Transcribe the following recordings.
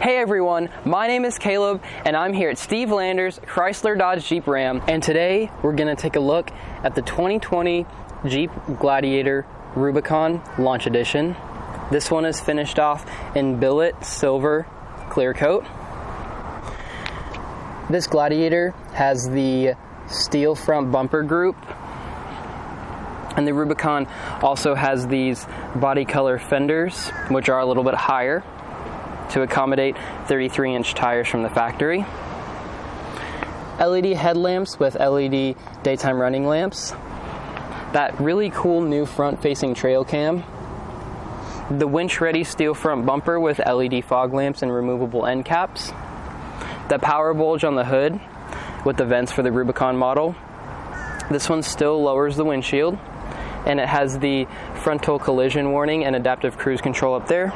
Hey everyone, my name is Caleb and I'm here at Steve Lander's Chrysler Dodge Jeep Ram, and today we're going to take a look at the 2020 Jeep Gladiator Rubicon Launch Edition. This one is finished off in billet silver clear coat. This Gladiator has the steel front bumper group, and the Rubicon also has these body color fenders, which are a little bit higher to accommodate 33-inch tires from the factory. LED headlamps with LED daytime running lamps. That really cool new front-facing trail cam. The winch-ready steel front bumper with LED fog lamps and removable end caps. The power bulge on the hood with the vents for the Rubicon model. This one still lowers the windshield, and it has the frontal collision warning and adaptive cruise control up there.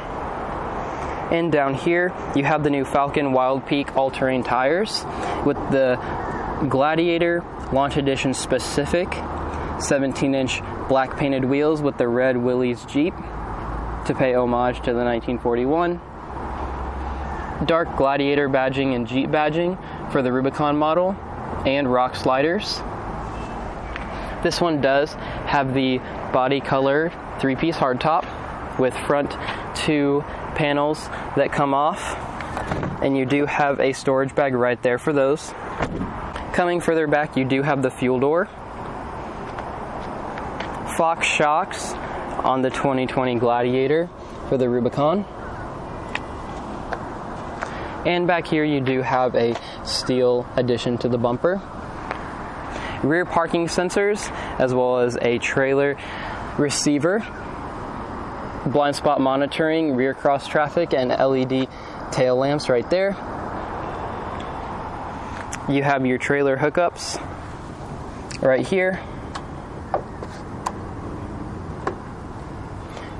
And down here, you have the new Falcon Wild Peak all-terrain tires with the Gladiator Launch Edition specific 17-inch black painted wheels with the red Willys Jeep to pay homage to the 1941. Dark Gladiator badging and Jeep badging for the Rubicon model, and rock sliders. This one does have the body color 3-piece hardtop with front 2 panels that come off, and you do have a storage bag right there for those. Coming further back, you do have the fuel door. Fox shocks on the 2020 Gladiator for the Rubicon. And back here you do have a steel addition to the bumper. Rear parking sensors, as well as a trailer receiver. Blind spot monitoring, rear cross traffic, and LED tail lamps right there. You have your trailer hookups right here.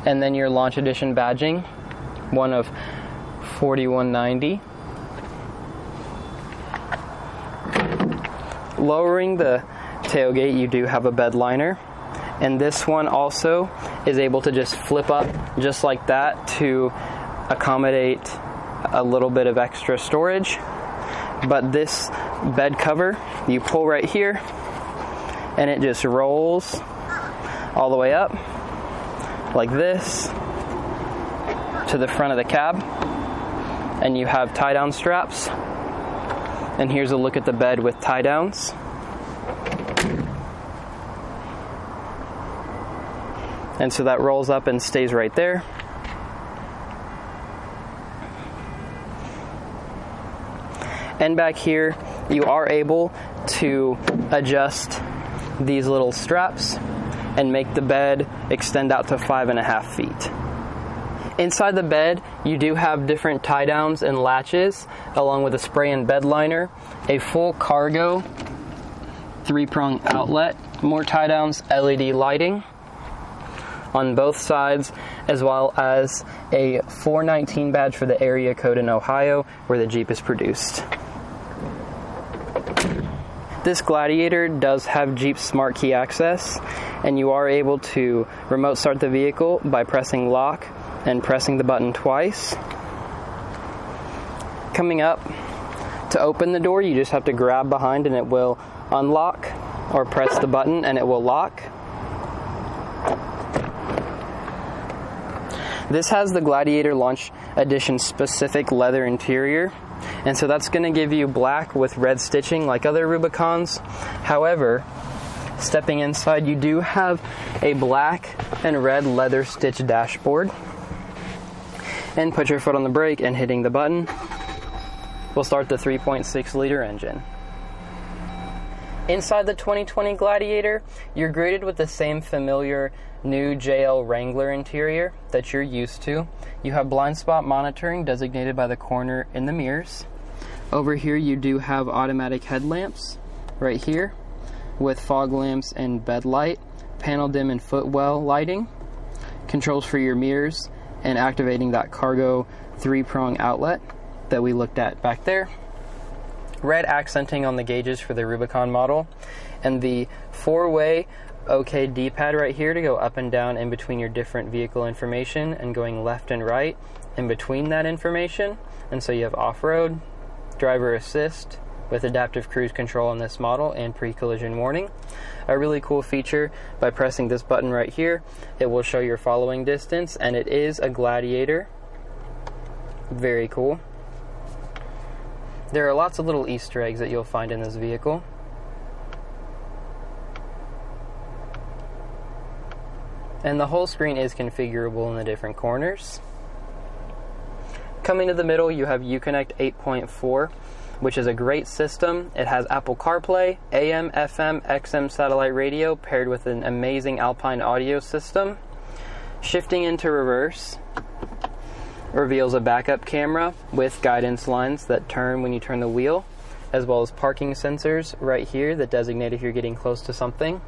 And then your Launch Edition badging, one of 4190. Lowering the tailgate, you do have a bed liner. And this one also is able to just flip up just like that to accommodate a little bit of extra storage. But this bed cover, you pull right here and it just rolls all the way up like this to the front of the cab. And you have tie-down straps. And here's a look at the bed with tie-downs. And so that rolls up and stays right there. And back here, you are able to adjust these little straps and make the bed extend out to 5.5 feet. Inside the bed, you do have different tie-downs and latches, along with a spray and bed liner, a full cargo 3-prong outlet, more tie-downs, LED lighting on both sides, as well as a 419 badge for the area code in Ohio where the Jeep is produced. This Gladiator does have Jeep Smart Key access, and you are able to remote start the vehicle by pressing lock and pressing the button twice. Coming up, to open the door, you just have to grab behind and it will unlock, or press the button and it will lock. This has the Gladiator Launch Edition specific leather interior, and so that's going to give you black with red stitching like other Rubicons. However, stepping inside, you do have a black and red leather stitched dashboard. And put your foot on the brake, and hitting the button will start the 3.6 liter engine. Inside the 2020 Gladiator, you're greeted with the same familiar new JL Wrangler interior that you're used to. You have blind spot monitoring designated by the corner in the mirrors. Over here you do have automatic headlamps right here with fog lamps and bed light, panel dim and footwell lighting, controls for your mirrors, and activating that cargo 3-prong outlet that we looked at back there. Red accenting on the gauges for the Rubicon model, and the 4-way OK D-pad right here to go up and down in between your different vehicle information and going left and right in between that information. And so you have off-road, driver assist with adaptive cruise control on this model and pre-collision warning. A really cool feature, by pressing this button right here, it will show your following distance, and it is a Gladiator. Very cool. There are lots of little Easter eggs that you'll find in this vehicle. And the whole screen is configurable in the different corners. Coming to the middle, you have Uconnect 8.4, which is a great system. It has Apple CarPlay, AM, FM, XM satellite radio paired with an amazing Alpine audio system. Shifting into reverse reveals a backup camera with guidance lines that turn when you turn the wheel, as well as parking sensors right here that designate if you're getting close to something.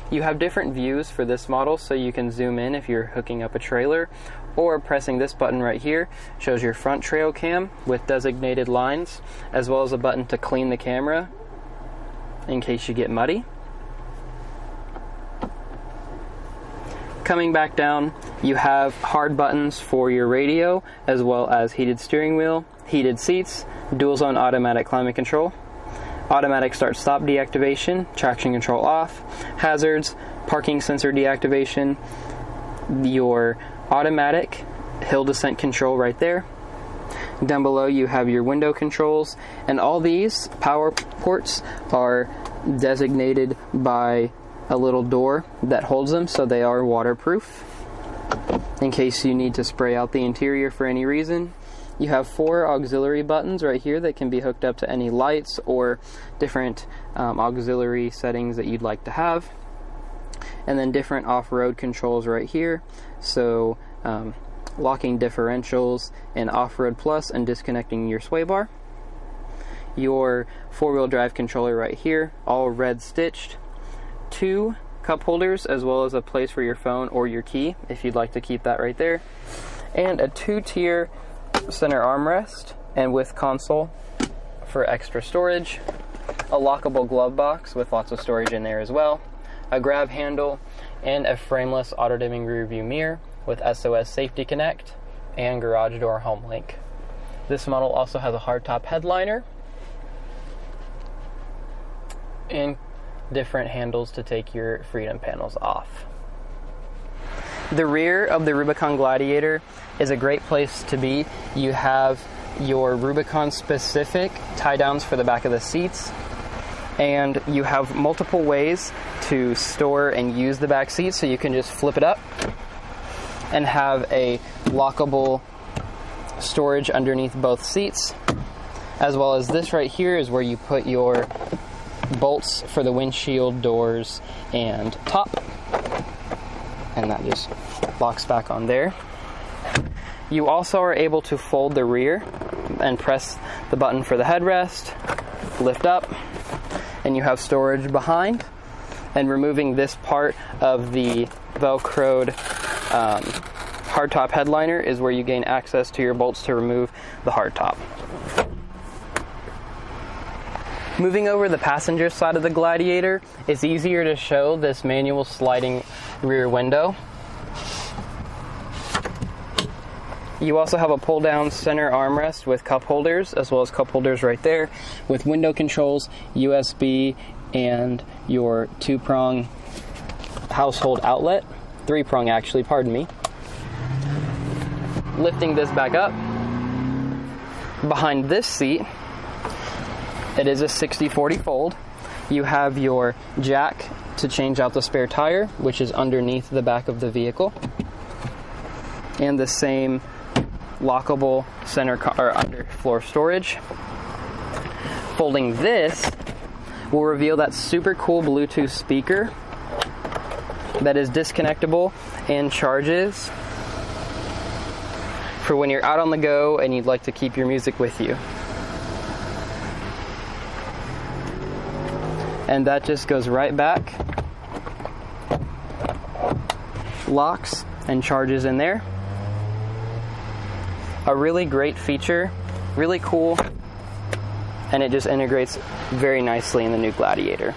You have different views for this model, so you can zoom in if you're hooking up a trailer, or pressing this button right here shows your front trail cam with designated lines, as well as a button to clean the camera in case you get muddy. Coming back down, you have hard buttons for your radio, as well as heated steering wheel, heated seats, dual zone automatic climate control, automatic start-stop deactivation, traction control off, hazards, parking sensor deactivation, your automatic hill descent control right there. Down below you have your window controls, and all these power ports are designated by a little door that holds them, so they are waterproof in case you need to spray out the interior for any reason. You have 4 auxiliary buttons right here that can be hooked up to any lights or different auxiliary settings that you'd like to have. And then different off-road controls right here. So locking differentials in Off-Road Plus and disconnecting your sway bar. Your 4-wheel drive controller right here, all red stitched. 2 cup holders, as well as a place for your phone or your key if you'd like to keep that right there. And a 2-tier center armrest, and with console for extra storage, a lockable glove box with lots of storage in there as well, a grab handle, and a frameless auto-dimming rear view mirror with SOS Safety Connect and garage door home link. This model also has a hardtop headliner and different handles to take your Freedom panels off. The rear of the Rubicon Gladiator is a great place to be. You have your Rubicon specific tie downs for the back of the seats, and you have multiple ways to store and use the back seat, so you can just flip it up and have a lockable storage underneath both seats, as well as this right here is where you put your bolts for the windshield, doors, and top, and that just locks back on there. You also are able to fold the rear and press the button for the headrest, lift up, and you have storage behind. And removing this part of the Velcroed hardtop headliner is where you gain access to your bolts to remove the hardtop. Moving over the passenger side of the Gladiator, it's easier to show this manual sliding rear window. You also have a pull-down center armrest with cup holders, as well as cup holders right there, with window controls, USB, and your 2-prong household outlet. 3-prong actually, pardon me. Lifting this back up, behind this seat, it is a 60/40 fold. You have your jack to change out the spare tire, which is underneath the back of the vehicle, and the same lockable center or underfloor storage. Folding this will reveal that super cool Bluetooth speaker that is disconnectable and charges for when you're out on the go and you'd like to keep your music with you. And that just goes right back, locks and charges in there. A really great feature, really cool, and it just integrates very nicely in the new Gladiator.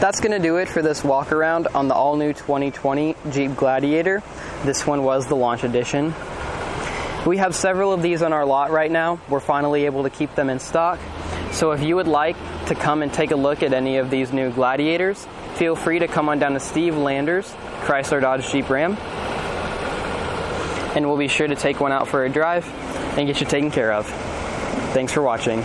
that's going to do it for this walk around on the all-new 2020 Jeep Gladiator. This one was the Launch Edition. We have several of these on our lot right now. We're finally able to keep them in stock. So if you would like to come and take a look at any of these new Gladiators, feel free to come on down to Steve Lander's Chrysler Dodge Jeep Ram, and we'll be sure to take one out for a drive and get you taken care of. Thanks for watching.